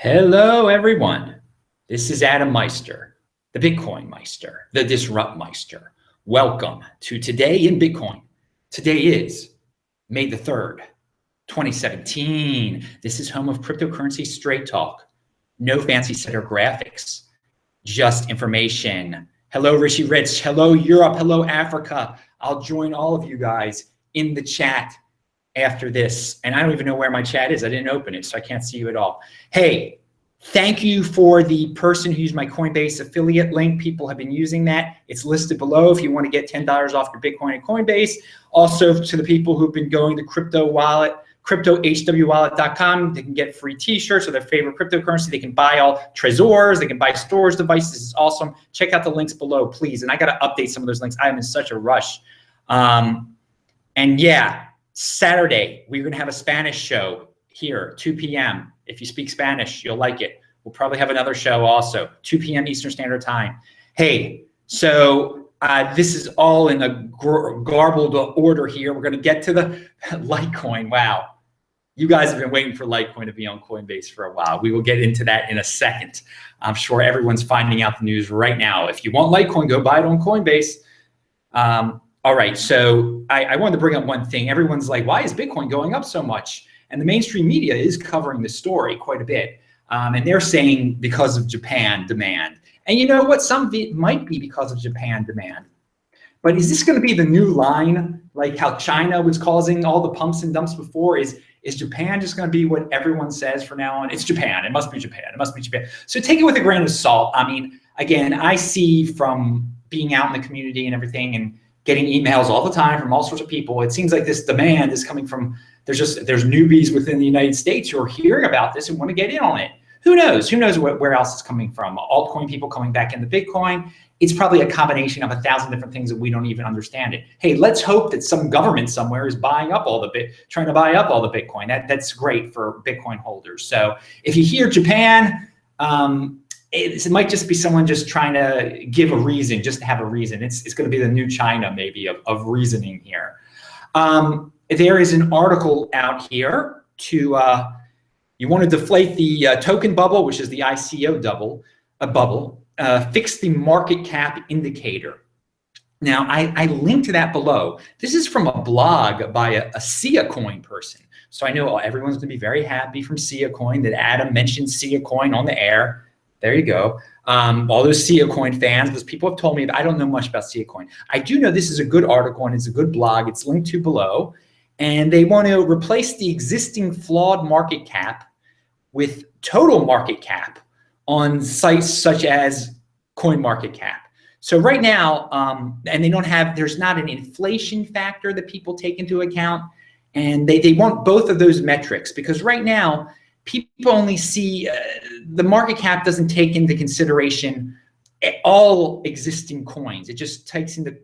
Hello, everyone. This is Adam Meister, the Bitcoin Meister, the Disrupt Meister. Welcome to Today in Bitcoin. Today is May the 3rd, 2017. This is home of cryptocurrency straight talk. No fancy set or graphics, just information. Hello, Rishi Rich. Hello, Europe. Hello, Africa. I'll join all of you guys in the chat after this. And I don't even know where my chat is. I didn't open it, so I can't see you at all. Hey, thank you for the person who used my Coinbase affiliate link. People have been using that. It's listed below if you want to get $10 off your Bitcoin at Coinbase. Also to the people who've been going to crypto wallet, cryptohwwallet.com, they can get free t-shirts of their favorite cryptocurrency. They can buy all Trezors, they can buy storage devices. It's awesome. Check out the links below, please. And I got to update some of those links. I'm in such a rush. And yeah, Saturday, we're going to have a Spanish show here, 2 p.m. If you speak Spanish, you'll like it. We'll probably have another show also, 2 p.m. Eastern Standard Time. Hey, so this is all in a garbled order here. We're going to get to the Litecoin. Wow. You guys have been waiting for Litecoin to be on Coinbase for a while. We will get into that in a second. I'm sure everyone's finding out the news right now. If you want Litecoin, go buy it on Coinbase. All right, so I wanted to bring up one thing. Everyone's like, why is Bitcoin going up so much? And the mainstream media is covering the story quite a bit. And they're saying because of Japan demand. And you know what? Some of it might be because of Japan demand. But is this going to be the new line, like how China was causing all the pumps and dumps before? Is Japan just going to be what everyone says from now on? It's Japan. It must be Japan. It must be Japan. So take it with a grain of salt. I mean, again, I see from being out in the community and everything and getting emails all the time from all sorts of people. It seems like this demand is coming from, there's newbies within the United States who are hearing about this and want to get in on it. Who knows? Who knows where else it's coming from? Altcoin people coming back into Bitcoin. It's probably a combination of 1,000 different things that we don't even understand it. Hey, let's hope that some government somewhere is buying up all the trying to buy up all the Bitcoin. That's great for Bitcoin holders. So if you hear Japan, it might just be someone just trying to give a reason, just to have a reason. It's going to be the new China maybe of reasoning here. There is an article out here to, you want to deflate the token bubble, which is the ICO bubble, fix the market cap indicator. Now, I linked to that below. This is from a blog by a Sia Coin person. So I know everyone's going to be very happy from Sia Coin that Adam mentioned Sia Coin on the air. There you go. All those Sia Coin fans, because people have told me that I don't know much about Sia Coin. I do know this is a good article and it's a good blog. It's linked to below. And they want to replace the existing flawed market cap with total market cap on sites such as CoinMarketCap. So right now, and they don't have, there's not an inflation factor that people take into account. And they want both of those metrics because right now, people only see, the market cap doesn't take into consideration all existing coins. It just takes into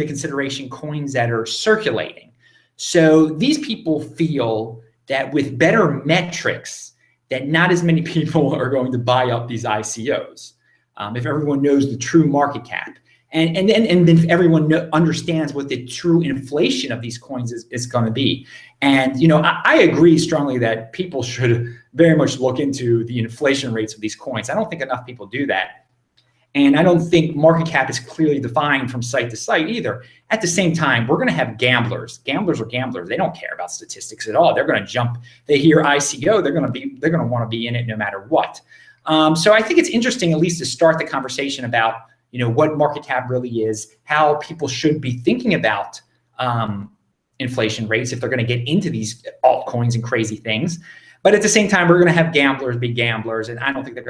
consideration coins that are circulating. So these people feel that with better metrics, that not as many people are going to buy up these ICOs. If everyone knows the true market cap. And then if everyone understands what the true inflation of these coins is going to be. And, you know, I agree strongly that people should very much look into the inflation rates of these coins. I don't think enough people do that. And I don't think market cap is clearly defined from site to site either. At the same time, we're going to have gamblers. Gamblers are gamblers. They don't care about statistics at all. They're going to jump. They hear ICO. They're going to want to be in it no matter what. So I think it's interesting at least to start the conversation about, you know, what market cap really is, how people should be thinking about inflation rates if they're going to get into these altcoins and crazy things. But at the same time, we're going to have gamblers be gamblers, and I don't think they're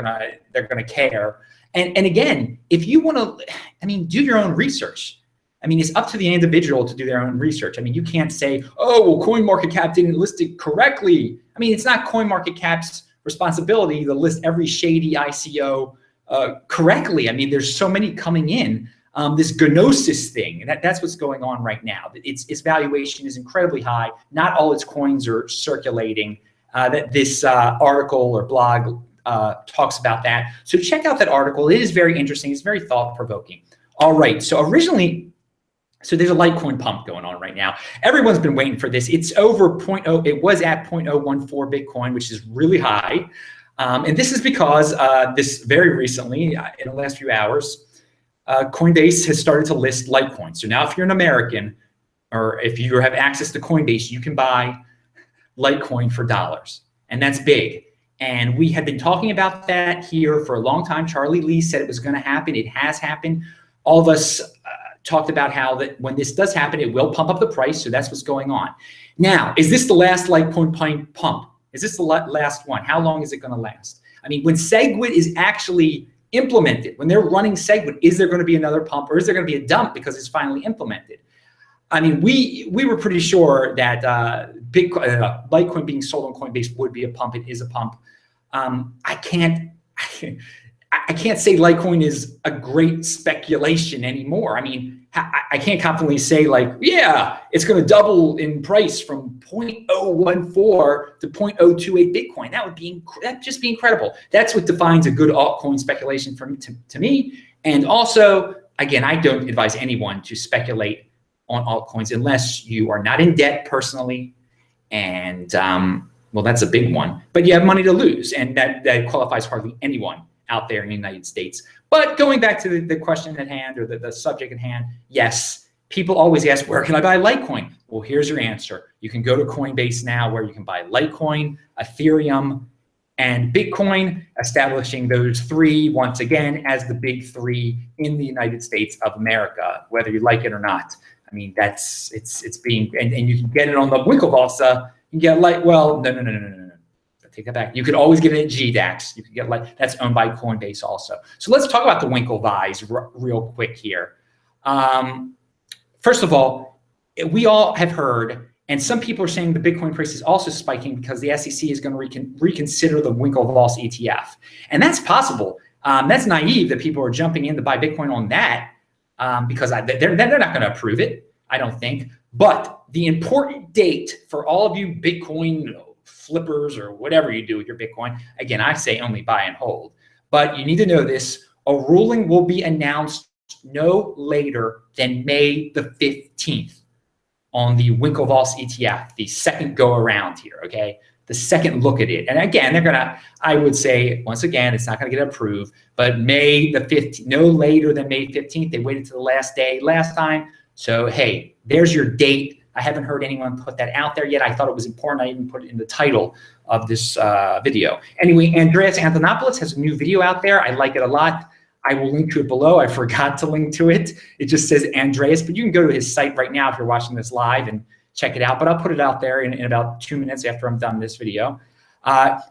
going to care. And again, if you want to, I mean, do your own research. I mean, it's up to the individual to do their own research. I mean, you can't say, oh, well, CoinMarketCap didn't list it correctly. I mean, it's not CoinMarketCap's responsibility to list every shady ICO correctly. I mean, there's so many coming in. This Gnosis thing, that's what's going on right now. Its valuation is incredibly high. Not all its coins are circulating. This article or blog talks about that. So check out that article. It is very interesting. It's very thought-provoking. All right. So originally, So there's a Litecoin pump going on right now. Everyone's been waiting for this. It's over 0.0. It was at 0.014 Bitcoin, which is really high. And this is because this very recently, in the last few hours, Coinbase has started to list Litecoin. So now if you're an American, or if you have access to Coinbase, you can buy Litecoin for dollars. And that's big. And we had been talking about that here for a long time. Charlie Lee said it was going to happen. It has happened. All of us talked about how that when this does happen, it will pump up the price. So that's what's going on. Now, is this the last Litecoin pump? Is this the last one? How long is it going to last? I mean, when SegWit is actually implemented, when they're running SegWit, is there going to be another pump, or is there going to be a dump because it's finally implemented? I mean, we were pretty sure that Litecoin being sold on Coinbase would be a pump. It is a pump. I can't say Litecoin is a great speculation anymore. I mean, I can't confidently say like, yeah, it's going to double in price from 0.014 to 0.028 Bitcoin. That'd just be incredible. That's what defines a good altcoin speculation to me. And also, again, I don't advise anyone to speculate on altcoins unless you are not in debt personally, and well, that's a big one. But you have money to lose, and that qualifies hardly anyone out there in the United States. But going back to the question at hand, or the subject at hand, yes, people always ask, where can I buy Litecoin? Well, here's your answer. You can go to Coinbase now, where you can buy Litecoin, Ethereum, and Bitcoin, establishing those three once again as the big three in the United States of America, whether you like it or not. I mean, it's being, and you can get it on the Winklevoss. You can get well, no. Take that back. You could always get it at GDAX. You could get that's owned by Coinbase also. So let's talk about the Winklevoss real quick here. First of all, we all have heard, and some people are saying the Bitcoin price is also spiking because the SEC is going to reconsider the Winklevoss ETF. And that's possible. That's naive that people are jumping in to buy Bitcoin on that because they're not going to approve it, I don't think. But the important date for all of you Bitcoin flippers or whatever you do with your Bitcoin, again, I say only buy and hold. But you need to know this. A ruling will be announced no later than May the 15th on the Winklevoss ETF, the second go around here, okay? The second look at it. And again, they're gonna, I would say, once again, it's not gonna get approved, but May the 15th, no later than May 15th. They waited to the last day last time. So, hey, there's your date. I haven't heard anyone put that out there yet. I thought it was important. I even put it in the title of this video. Anyway, Andreas Antonopoulos has a new video out there. I like it a lot. I will link to it below. I forgot to link to it. It just says Andreas, but you can go to his site right now if you're watching this live and check it out. But I'll put it out there in about 2 minutes after I'm done this video.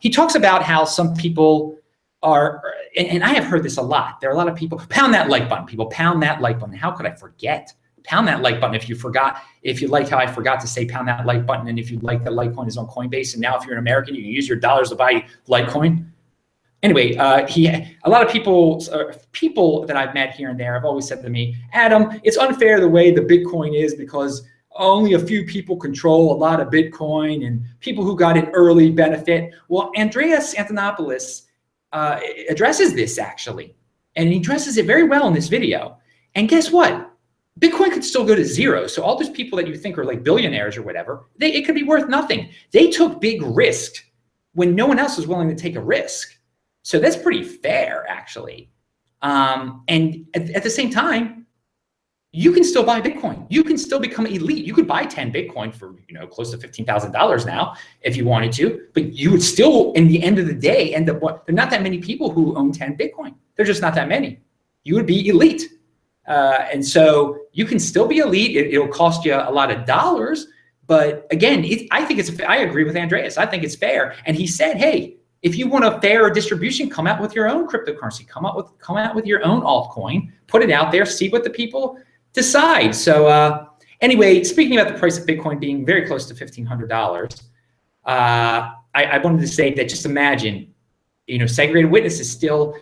He talks about how some people are, and I have heard this a lot. There are a lot of people, pound that like button. People pound that like button. How could I forget? Pound that like button if you forgot, if you like how I forgot to say pound that like button, and if you like that Litecoin is on Coinbase, and now if you're an American, you can use your dollars to buy Litecoin. Anyway, a lot of people that I've met here and there have always said to me, Adam, it's unfair the way the Bitcoin is because only a few people control a lot of Bitcoin and people who got an early benefit. Well, Andreas Antonopoulos addresses this actually, and he addresses it very well in this video. And guess what? Bitcoin could still go to zero. So all those people that you think are like billionaires or whatever, it could be worth nothing. They took big risk when no one else was willing to take a risk. So that's pretty fair, actually. And at the same time, you can still buy Bitcoin. You can still become elite. You could buy 10 Bitcoin for close to $15,000 now if you wanted to, but you would still, in the end of the day, end up, there are not that many people who own 10 Bitcoin. There's just not that many. You would be elite. And so you can still be elite. It'll cost you a lot of dollars, but again, I think I agree with Andreas. I think it's fair. And he said, hey, if you want a fair distribution, come out with your own cryptocurrency, come out with your own altcoin, put it out there, see what the people decide. So anyway, speaking about the price of Bitcoin being very close to $1,500, I wanted to say that just imagine, segregated witness is still,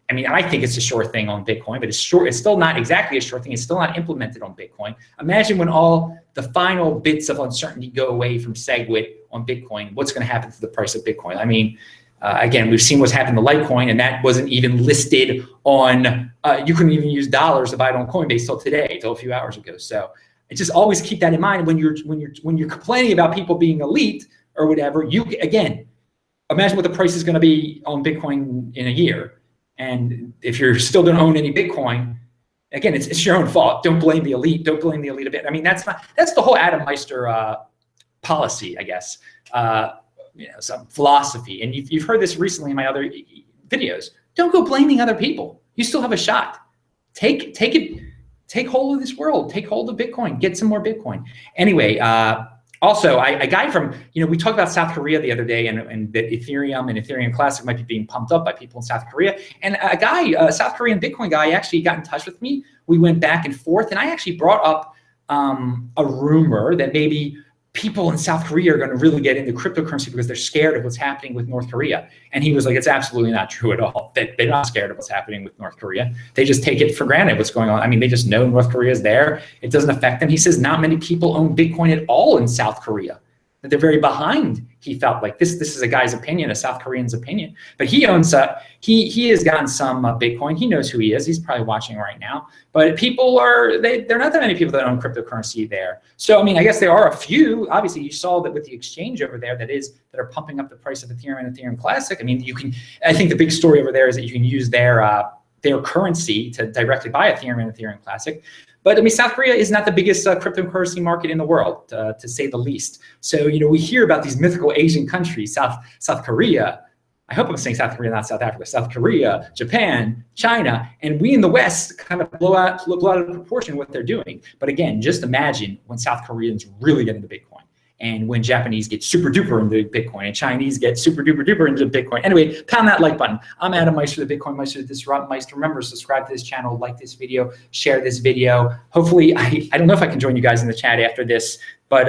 I mean, I think it's a sure thing on Bitcoin, but it's still not exactly a sure thing. It's still not implemented on Bitcoin. Imagine when all the final bits of uncertainty go away from SegWit on Bitcoin, what's going to happen to the price of Bitcoin? I mean, Again, we've seen what's happened to Litecoin, and that wasn't even listed on, you couldn't even use dollars to buy it on Coinbase till today, till a few hours ago. So just always keep that in mind when you're complaining about people being elite or whatever. You, again, imagine what the price is going to be on Bitcoin in a year. And if you're still don't own any Bitcoin, again, it's your own fault. Don't blame the elite. Don't blame the elite a bit. I mean, that's the whole Adam Meister policy, I guess. Some philosophy. And you've heard this recently in my other videos. Don't go blaming other people. You still have a shot. Take hold of this world. Take hold of Bitcoin. Get some more Bitcoin. Anyway, also, a guy from, we talked about South Korea the other day, and that Ethereum and Ethereum Classic might be being pumped up by people in South Korea. And a guy, a South Korean Bitcoin guy, actually got in touch with me. We went back and forth, and I actually brought up a rumor that maybe people in South Korea are going to really get into cryptocurrency because they're scared of what's happening with North Korea. And he was like, it's absolutely not true at all. They're not scared of what's happening with North Korea. They just take it for granted what's going on. I mean, they just know North Korea is there. It doesn't affect them. He says not many people own Bitcoin at all in South Korea, that they're very behind. He felt like this is a guy's opinion, a South Korean's opinion, but he owns, he has gotten some Bitcoin. He knows who he is. He's probably watching right now, but people they're not that many people that own cryptocurrency there. So, I mean, I guess there are a few. Obviously you saw that with the exchange over there that are pumping up the price of Ethereum and Ethereum Classic. I mean, I think the big story over there is that you can use their currency to directly buy Ethereum and Ethereum Classic. But I mean, South Korea is not the biggest cryptocurrency market in the world, to say the least. So, we hear about these mythical Asian countries, South Korea. I hope I'm saying South Korea, not South Africa. South Korea, Japan, China, and we in the West kind of blow out of proportion what they're doing. But again, just imagine when South Koreans really get into Bitcoin, and when Japanese get super duper into Bitcoin, and Chinese get super duper duper into Bitcoin. Anyway, pound that like button. I'm Adam Meister, the Bitcoin Meister, the Disrupt Meister. Remember, subscribe to this channel, like this video, share this video. Hopefully, I don't know if I can join you guys in the chat after this, but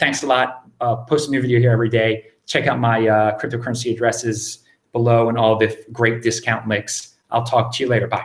thanks a lot. Post a new video here every day. Check out my cryptocurrency addresses below and all the great discount links. I'll talk to you later. Bye.